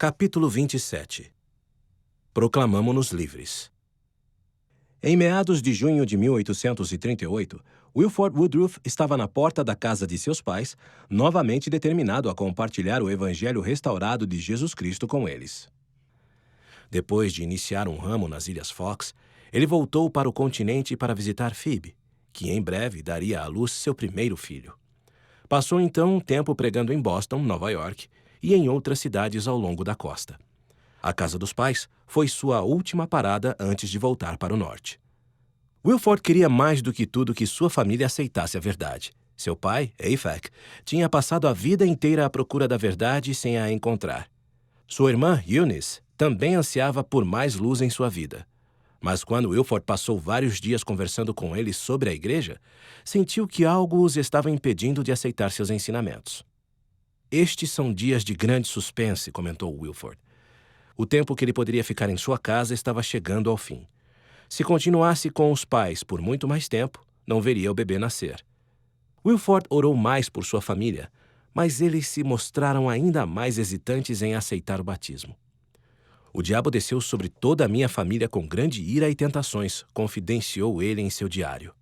Capítulo 27. Proclamamo-nos livres. Em meados de junho de 1838, Wilford Woodruff estava na porta da casa de seus pais, novamente determinado a compartilhar o evangelho restaurado de Jesus Cristo com eles. Depois de iniciar um ramo nas Ilhas Fox, ele voltou para o continente para visitar Phoebe, que em breve daria à luz seu primeiro filho. Passou então um tempo pregando em Boston, Nova York, e em outras cidades ao longo da costa. A casa dos pais foi sua última parada antes de voltar para o norte. Wilford queria mais do que tudo que sua família aceitasse a verdade. Seu pai, Aphac, tinha passado a vida inteira à procura da verdade sem a encontrar. Sua irmã, Eunice, também ansiava por mais luz em sua vida. Mas quando Wilford passou vários dias conversando com eles sobre a igreja, sentiu que algo os estava impedindo de aceitar seus ensinamentos. Estes são dias de grande suspense, comentou Wilford. O tempo que ele poderia ficar em sua casa estava chegando ao fim. Se continuasse com os pais por muito mais tempo, não veria o bebê nascer. Wilford orou mais por sua família, mas eles se mostraram ainda mais hesitantes em aceitar o batismo. O diabo desceu sobre toda a minha família com grande ira e tentações, confidenciou ele em seu diário.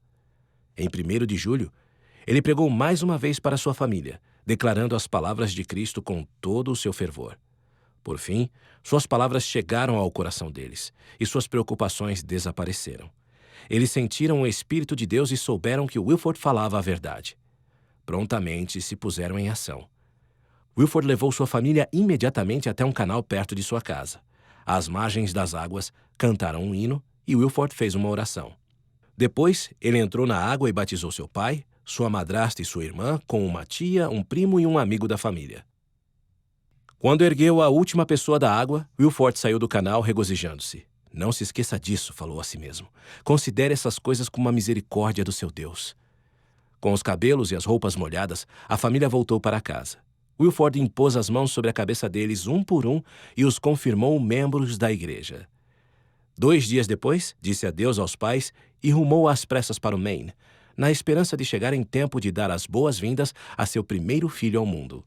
Em 1º de julho, ele pregou mais uma vez para sua família, declarando as palavras de Cristo com todo o seu fervor. Por fim, suas palavras chegaram ao coração deles, e suas preocupações desapareceram. Eles sentiram o Espírito de Deus e souberam que Wilford falava a verdade. Prontamente se puseram em ação. Wilford levou sua família imediatamente até um canal perto de sua casa. Às margens das águas, cantaram um hino e Wilford fez uma oração. Depois, ele entrou na água e batizou seu pai, sua madrasta e sua irmã, com uma tia, um primo e um amigo da família. Quando ergueu a última pessoa da água, Wilford saiu do canal regozijando-se. Não se esqueça disso, falou a si mesmo. Considere essas coisas como uma misericórdia do seu Deus. Com os cabelos e as roupas molhadas, a família voltou para casa. Wilford impôs as mãos sobre a cabeça deles um por um e os confirmou membros da igreja. 2 dias depois, disse adeus aos pais e rumou às pressas para o Maine, na esperança de chegar em tempo de dar as boas-vindas a seu primeiro filho ao mundo.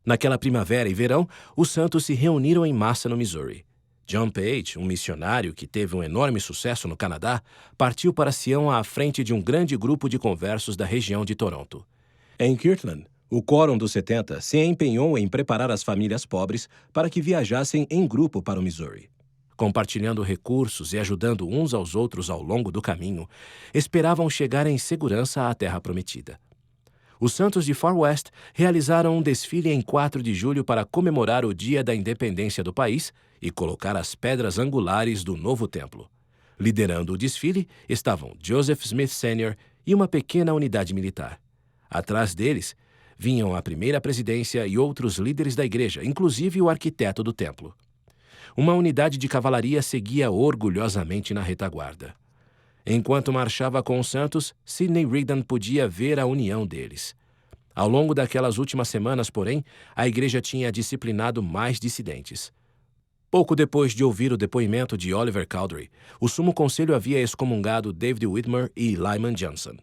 Naquela primavera e verão, os santos se reuniram em massa no Missouri. John Page, um missionário que teve um enorme sucesso no Canadá, partiu para Sião à frente de um grande grupo de conversos da região de Toronto. Em Kirtland, o Quórum dos 70 se empenhou em preparar as famílias pobres para que viajassem em grupo para o Missouri. Compartilhando recursos e ajudando uns aos outros ao longo do caminho, esperavam chegar em segurança à Terra Prometida. Os santos de Far West realizaram um desfile em 4 de julho para comemorar o dia da independência do país e colocar as pedras angulares do novo templo. Liderando o desfile estavam Joseph Smith Sr. e uma pequena unidade militar. Atrás deles, vinham a primeira presidência e outros líderes da igreja, inclusive o arquiteto do templo. Uma unidade de cavalaria seguia orgulhosamente na retaguarda. Enquanto marchava com os santos, Sidney Rigdon podia ver a união deles. Ao longo daquelas últimas semanas, porém, a igreja tinha disciplinado mais dissidentes. Pouco depois de ouvir o depoimento de Oliver Cowdery, o Sumo Conselho havia excomungado David Whitmer e Lyman Johnson.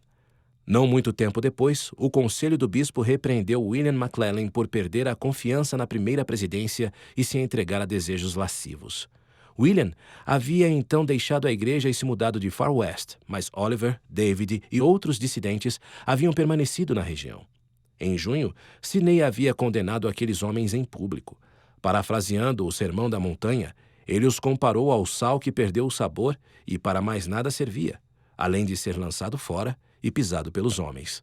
Não muito tempo depois, o Conselho do Bispo repreendeu William McLellin por perder a confiança na primeira presidência e se entregar a desejos lascivos. William havia então deixado a igreja e se mudado de Far West, mas Oliver, David e outros dissidentes haviam permanecido na região. Em junho, Sidney havia condenado aqueles homens em público. Parafraseando o Sermão da Montanha, ele os comparou ao sal que perdeu o sabor e para mais nada servia, além de ser lançado fora e pisado pelos homens.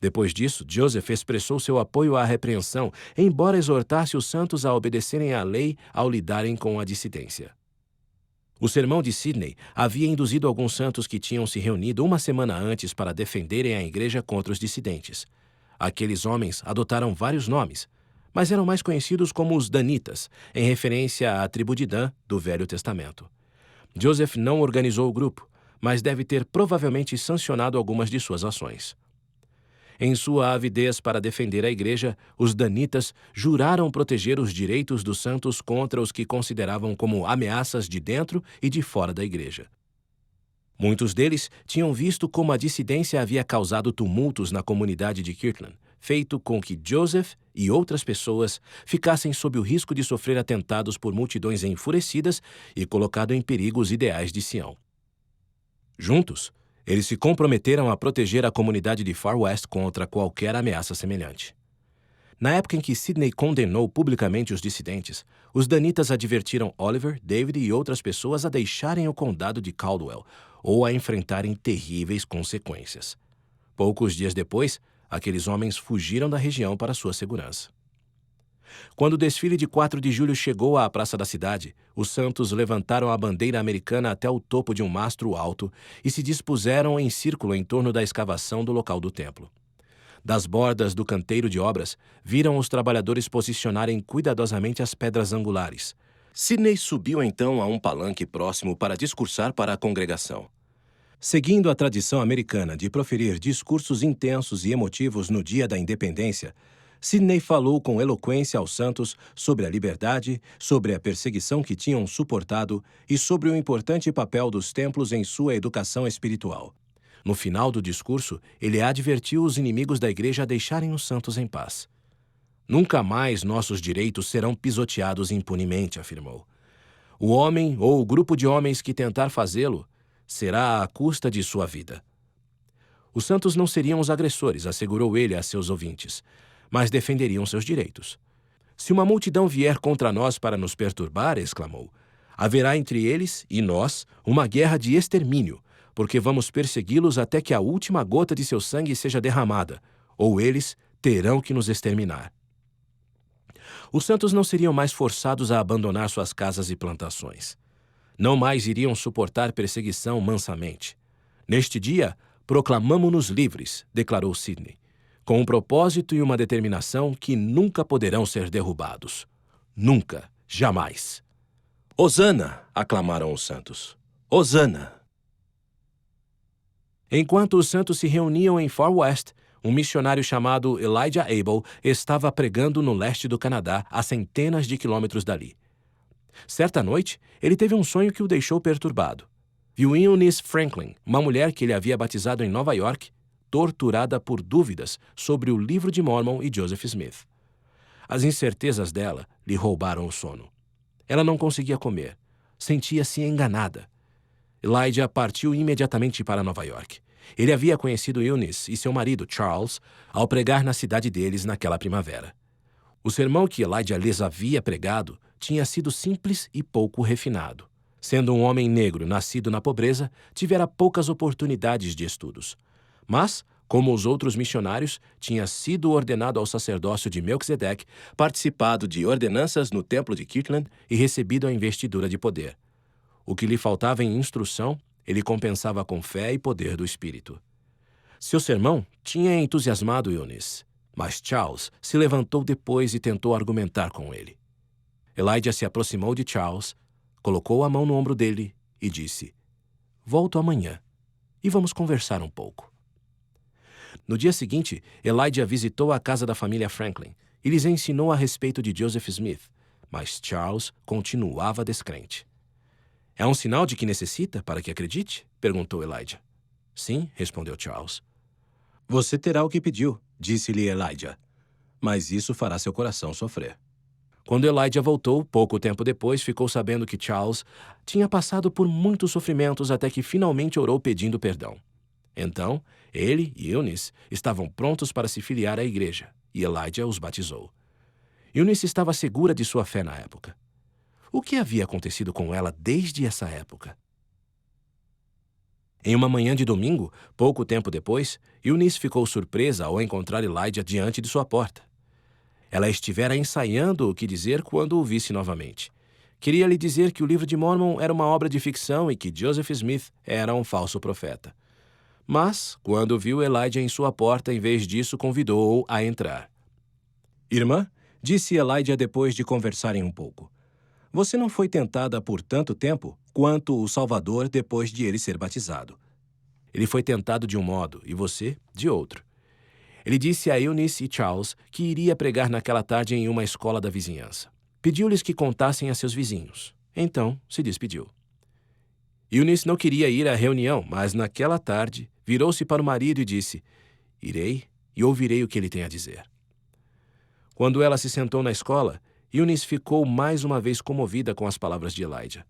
Depois disso, Joseph expressou seu apoio à repreensão, embora exortasse os santos a obedecerem à lei ao lidarem com a dissidência. O sermão de Sidney havia induzido alguns santos que tinham se reunido uma semana antes para defenderem a igreja contra os dissidentes. Aqueles homens adotaram vários nomes, mas eram mais conhecidos como os Danitas, em referência à tribo de Dan do Velho Testamento. Joseph não organizou o grupo, mas deve ter provavelmente sancionado algumas de suas ações. Em sua avidez para defender a igreja, os Danitas juraram proteger os direitos dos santos contra os que consideravam como ameaças de dentro e de fora da igreja. Muitos deles tinham visto como a dissidência havia causado tumultos na comunidade de Kirtland, feito com que Joseph e outras pessoas ficassem sob o risco de sofrer atentados por multidões enfurecidas e colocado em perigo os ideais de Sião. Juntos, eles se comprometeram a proteger a comunidade de Far West contra qualquer ameaça semelhante. Na época em que Sidney condenou publicamente os dissidentes, os danitas advertiram Oliver, David e outras pessoas a deixarem o condado de Caldwell ou a enfrentarem terríveis consequências. Poucos dias depois, aqueles homens fugiram da região para sua segurança. Quando o desfile de 4 de julho chegou à praça da cidade, os santos levantaram a bandeira americana até o topo de um mastro alto e se dispuseram em círculo em torno da escavação do local do templo. Das bordas do canteiro de obras, viram os trabalhadores posicionarem cuidadosamente as pedras angulares. Sidney subiu então a um palanque próximo para discursar para a congregação. Seguindo a tradição americana de proferir discursos intensos e emotivos no dia da independência, Sidney falou com eloquência aos santos sobre a liberdade, sobre a perseguição que tinham suportado e sobre o importante papel dos templos em sua educação espiritual. No final do discurso, ele advertiu os inimigos da igreja a deixarem os santos em paz. Nunca mais nossos direitos serão pisoteados impunemente, afirmou. O homem ou o grupo de homens que tentar fazê-lo será à custa de sua vida. Os santos não seriam os agressores, assegurou ele a seus ouvintes, mas defenderiam seus direitos. Se uma multidão vier contra nós para nos perturbar, exclamou, haverá entre eles e nós uma guerra de extermínio, porque vamos persegui-los até que a última gota de seu sangue seja derramada, ou eles terão que nos exterminar. Os santos não seriam mais forçados a abandonar suas casas e plantações. Não mais iriam suportar perseguição mansamente. Neste dia, proclamamo-nos livres, declarou Sidney, com um propósito e uma determinação que nunca poderão ser derrubados. Nunca, jamais. Hosana! Aclamaram os santos. Hosana! Enquanto os santos se reuniam em Far West, um missionário chamado Elijah Abel estava pregando no leste do Canadá, a centenas de quilômetros dali. Certa noite, ele teve um sonho que o deixou perturbado. Viu Eunice Franklin, uma mulher que ele havia batizado em Nova York, torturada por dúvidas sobre o Livro de Mormon e Joseph Smith. As incertezas dela lhe roubaram o sono. Ela não conseguia comer. Sentia-se enganada. Elijah partiu imediatamente para Nova York. Ele havia conhecido Eunice e seu marido, Charles, ao pregar na cidade deles naquela primavera. O sermão que Elijah lhes havia pregado tinha sido simples e pouco refinado. Sendo um homem negro nascido na pobreza, tivera poucas oportunidades de estudos. Mas, como os outros missionários, tinha sido ordenado ao sacerdócio de Melquisedeque, participado de ordenanças no templo de Kirtland e recebido a investidura de poder. O que lhe faltava em instrução, ele compensava com fé e poder do Espírito. Seu sermão tinha entusiasmado Eunice, mas Charles se levantou depois e tentou argumentar com ele. Elijah se aproximou de Charles, colocou a mão no ombro dele e disse, volto amanhã e vamos conversar um pouco. No dia seguinte, Elijah visitou a casa da família Franklin e lhes ensinou a respeito de Joseph Smith, mas Charles continuava descrente. É um sinal de que necessita para que acredite? Perguntou Elijah. Sim, respondeu Charles. Você terá o que pediu, disse-lhe Elijah, mas isso fará seu coração sofrer. Quando Elijah voltou, pouco tempo depois, ficou sabendo que Charles tinha passado por muitos sofrimentos até que finalmente orou pedindo perdão. Então, ele e Eunice estavam prontos para se filiar à igreja, e Elijah os batizou. Eunice estava segura de sua fé na época. O que havia acontecido com ela desde essa época? Em uma manhã de domingo, pouco tempo depois, Eunice ficou surpresa ao encontrar Elijah diante de sua porta. Ela estivera ensaiando o que dizer quando o visse novamente. Queria lhe dizer que o livro de Mormon era uma obra de ficção e que Joseph Smith era um falso profeta. Mas, quando viu Elijah em sua porta, em vez disso, convidou-o a entrar. Irmã, disse Elijah depois de conversarem um pouco, você não foi tentada por tanto tempo quanto o Salvador depois de ele ser batizado. Ele foi tentado de um modo e você, de outro. Ele disse a Eunice e Charles que iria pregar naquela tarde em uma escola da vizinhança. Pediu-lhes que contassem a seus vizinhos. Então, se despediu. Eunice não queria ir à reunião, mas naquela tarde virou-se para o marido e disse, irei e ouvirei o que ele tem a dizer. Quando ela se sentou na escola, Eunice ficou mais uma vez comovida com as palavras de Elijah.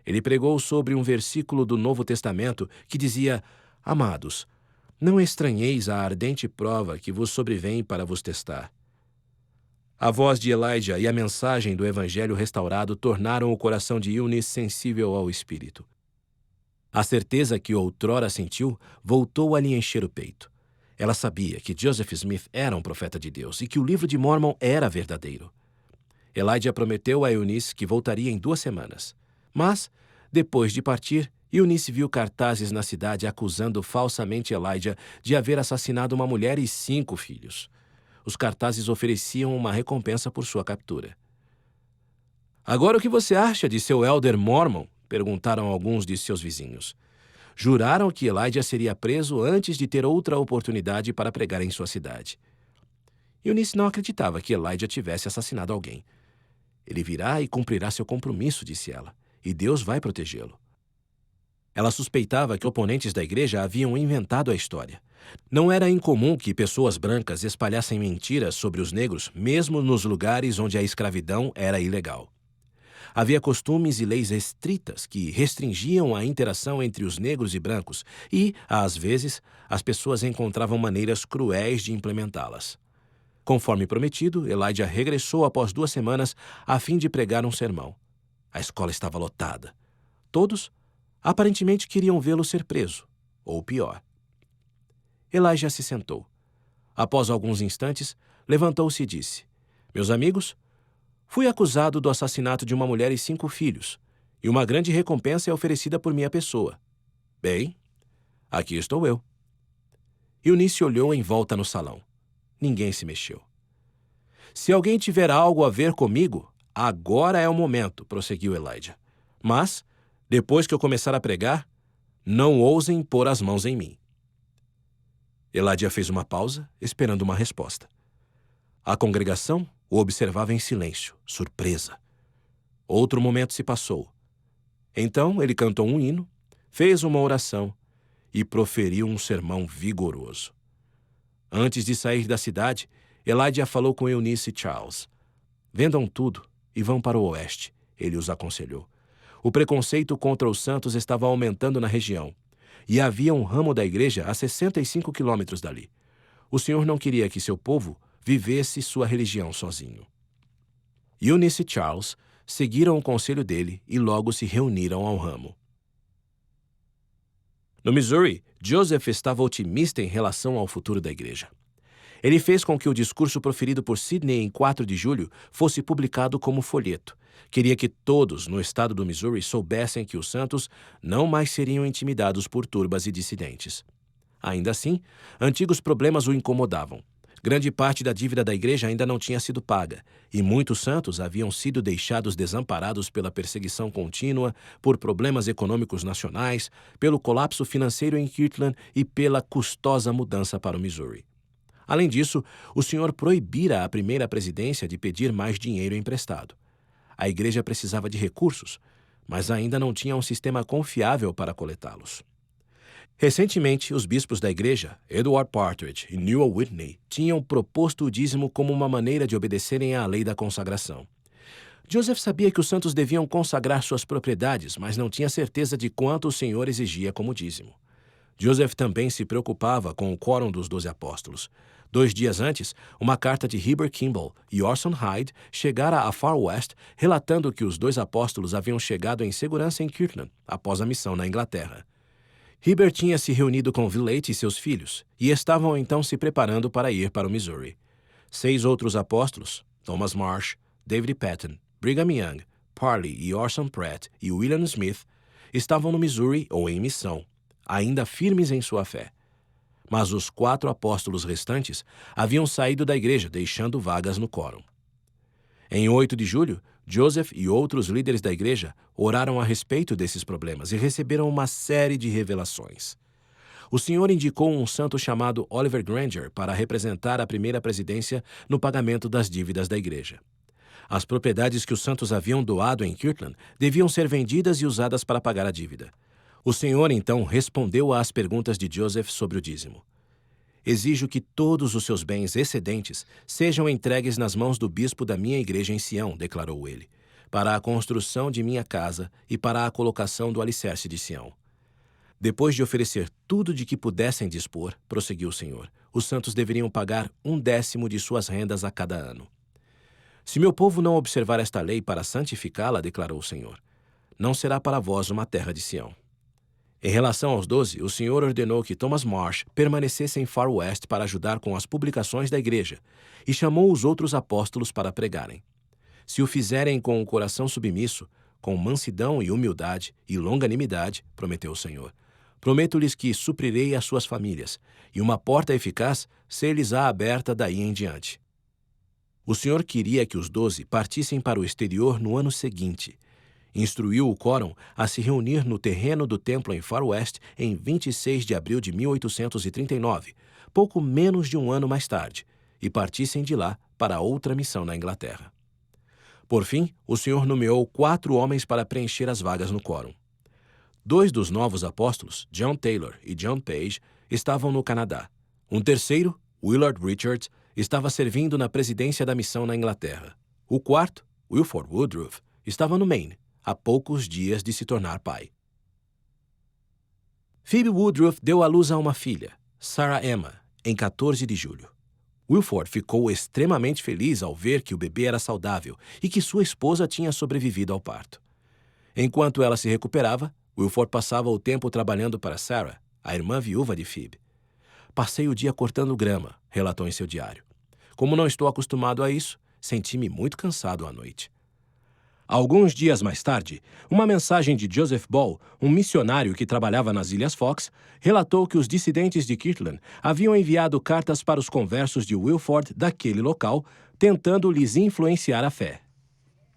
Ele pregou sobre um versículo do Novo Testamento que dizia: Amados, não estranheis a ardente prova que vos sobrevém para vos testar. A voz de Elijah e a mensagem do Evangelho restaurado tornaram o coração de Eunice sensível ao Espírito. A certeza que outrora sentiu voltou a lhe encher o peito. Ela sabia que Joseph Smith era um profeta de Deus e que o livro de Mormon era verdadeiro. Elijah prometeu a Eunice que voltaria em 2 semanas. Mas, depois de partir, Eunice viu cartazes na cidade acusando falsamente Elijah de haver assassinado uma mulher e 5 filhos. Os cartazes ofereciam uma recompensa por sua captura. Agora o que você acha de seu elder Mormon? Perguntaram alguns de seus vizinhos. Juraram que Elijah seria preso antes de ter outra oportunidade para pregar em sua cidade. Eunice não acreditava que Elijah tivesse assassinado alguém. Ele virá e cumprirá seu compromisso, disse ela, e Deus vai protegê-lo. Ela suspeitava que oponentes da igreja haviam inventado a história. Não era incomum que pessoas brancas espalhassem mentiras sobre os negros, mesmo nos lugares onde a escravidão era ilegal. Havia costumes e leis estritas que restringiam a interação entre os negros e brancos e, às vezes, as pessoas encontravam maneiras cruéis de implementá-las. Conforme prometido, Elijah regressou após 2 semanas a fim de pregar um sermão. A escola estava lotada. Todos, aparentemente, queriam vê-lo ser preso, ou pior. Elijah se sentou. Após alguns instantes, levantou-se e disse: Meus amigos, fui acusado do assassinato de uma mulher e 5 filhos, e uma grande recompensa é oferecida por minha pessoa. Bem, aqui estou eu. Eunice olhou em volta no salão. Ninguém se mexeu. Se alguém tiver algo a ver comigo, agora é o momento, prosseguiu Elijah. Mas, depois que eu começar a pregar, não ousem pôr as mãos em mim. Elijah fez uma pausa, esperando uma resposta. A congregação o observava em silêncio, surpresa. Outro momento se passou. Então ele cantou um hino, fez uma oração e proferiu um sermão vigoroso. Antes de sair da cidade, Elijah falou com Eunice e Charles. Vendam tudo e vão para o oeste, ele os aconselhou. O preconceito contra os santos estava aumentando na região, e havia um ramo da igreja a 65 quilômetros dali. O Senhor não queria que seu povo vivesse sua religião sozinho. Eunice e Charles seguiram o conselho dele e logo se reuniram ao ramo. No Missouri, Joseph estava otimista em relação ao futuro da igreja. Ele fez com que o discurso proferido por Sidney em 4 de julho fosse publicado como folheto. Queria que todos no estado do Missouri soubessem que os santos não mais seriam intimidados por turbas e dissidentes. Ainda assim, antigos problemas o incomodavam. Grande parte da dívida da igreja ainda não tinha sido paga, e muitos santos haviam sido deixados desamparados pela perseguição contínua, por problemas econômicos nacionais, pelo colapso financeiro em Kirtland e pela custosa mudança para o Missouri. Além disso, o Senhor proibira a primeira presidência de pedir mais dinheiro emprestado. A igreja precisava de recursos, mas ainda não tinha um sistema confiável para coletá-los. Recentemente, os bispos da igreja, Edward Partridge e Newell Whitney, tinham proposto o dízimo como uma maneira de obedecerem à lei da consagração. Joseph sabia que os santos deviam consagrar suas propriedades, mas não tinha certeza de quanto o Senhor exigia como dízimo. Joseph também se preocupava com o quórum dos 12 apóstolos. 2 dias antes, uma carta de Heber Kimball e Orson Hyde chegara a Far West, relatando que os 2 apóstolos haviam chegado em segurança em Kirtland, após a missão na Inglaterra. Heber tinha se reunido com Villate e seus filhos, e estavam então se preparando para ir para o Missouri. 6 outros apóstolos, Thomas Marsh, David Patton, Brigham Young, Parley e Orson Pratt e William Smith, estavam no Missouri ou em missão, ainda firmes em sua fé. Mas os 4 apóstolos restantes haviam saído da igreja, deixando vagas no quórum. Em 8 de julho, Joseph e outros líderes da igreja oraram a respeito desses problemas e receberam uma série de revelações. O Senhor indicou um santo chamado Oliver Granger para representar a primeira presidência no pagamento das dívidas da igreja. As propriedades que os santos haviam doado em Kirtland deviam ser vendidas e usadas para pagar a dívida. O Senhor, então, respondeu às perguntas de Joseph sobre o dízimo. Exijo que todos os seus bens excedentes sejam entregues nas mãos do bispo da minha igreja em Sião, declarou ele, para a construção de minha casa e para a colocação do alicerce de Sião. Depois de oferecer tudo de que pudessem dispor, prosseguiu o Senhor, os santos deveriam pagar 1/10 de suas rendas a cada ano. Se meu povo não observar esta lei para santificá-la, declarou o Senhor, não será para vós uma terra de Sião. Em relação aos 12, o Senhor ordenou que Thomas Marsh permanecesse em Far West para ajudar com as publicações da igreja e chamou os outros apóstolos para pregarem. Se o fizerem com o coração submisso, com mansidão e humildade e longanimidade, prometeu o Senhor, prometo-lhes que suprirei as suas famílias, e uma porta eficaz ser-lhes-á aberta daí em diante. O Senhor queria que os 12 partissem para o exterior no ano seguinte. Instruiu o quórum a se reunir no terreno do templo em Far West em 26 de abril de 1839, pouco menos de um ano mais tarde, e partissem de lá para outra missão na Inglaterra. Por fim, o Senhor nomeou 4 homens para preencher as vagas no quórum. 2 dos novos apóstolos, John Taylor e John Page, estavam no Canadá. Um terceiro, Willard Richards, estava servindo na presidência da missão na Inglaterra. O quarto, Wilford Woodruff, estava no Maine, há poucos dias de se tornar pai. Phoebe Woodruff deu à luz a uma filha, Sarah Emma, em 14 de julho. Wilford ficou extremamente feliz ao ver que o bebê era saudável e que sua esposa tinha sobrevivido ao parto. Enquanto ela se recuperava, Wilford passava o tempo trabalhando para Sarah, a irmã viúva de Phoebe. Passei o dia cortando grama, relatou em seu diário. Como não estou acostumado a isso, senti-me muito cansado à noite. Alguns dias mais tarde, uma mensagem de Joseph Ball, um missionário que trabalhava nas Ilhas Fox, relatou que os dissidentes de Kirtland haviam enviado cartas para os conversos de Wilford daquele local, tentando lhes influenciar a fé.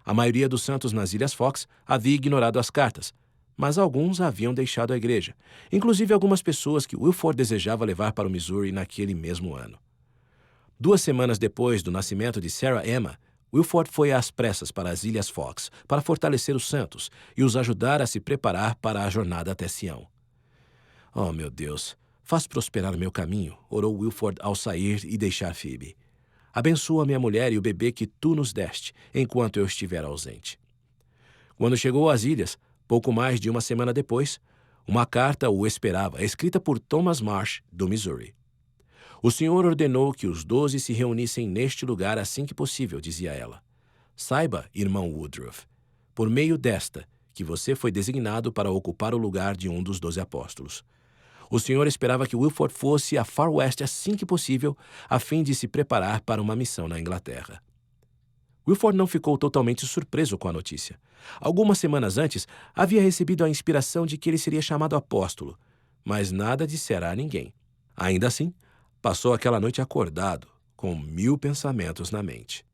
A maioria dos santos nas Ilhas Fox havia ignorado as cartas, mas alguns haviam deixado a igreja, inclusive algumas pessoas que Wilford desejava levar para o Missouri naquele mesmo ano. 2 semanas depois do nascimento de Sarah Emma, Wilford foi às pressas para as Ilhas Fox para fortalecer os santos e os ajudar a se preparar para a jornada até Sião. Oh, meu Deus, faz prosperar o meu caminho, orou Wilford ao sair e deixar Phoebe. Abençoa minha mulher e o bebê que tu nos deste, enquanto eu estiver ausente. Quando chegou às ilhas, pouco mais de uma semana depois, uma carta o esperava, escrita por Thomas Marsh, do Missouri. O Senhor ordenou que os 12 se reunissem neste lugar assim que possível, dizia ela. Saiba, irmão Woodruff, por meio desta, que você foi designado para ocupar o lugar de um dos 12 apóstolos. O Senhor esperava que Wilford fosse a Far West assim que possível, a fim de se preparar para uma missão na Inglaterra. Wilford não ficou totalmente surpreso com a notícia. Algumas semanas antes, havia recebido a inspiração de que ele seria chamado apóstolo, mas nada dissera a ninguém. Ainda assim, passou aquela noite acordado, com 1000 pensamentos na mente.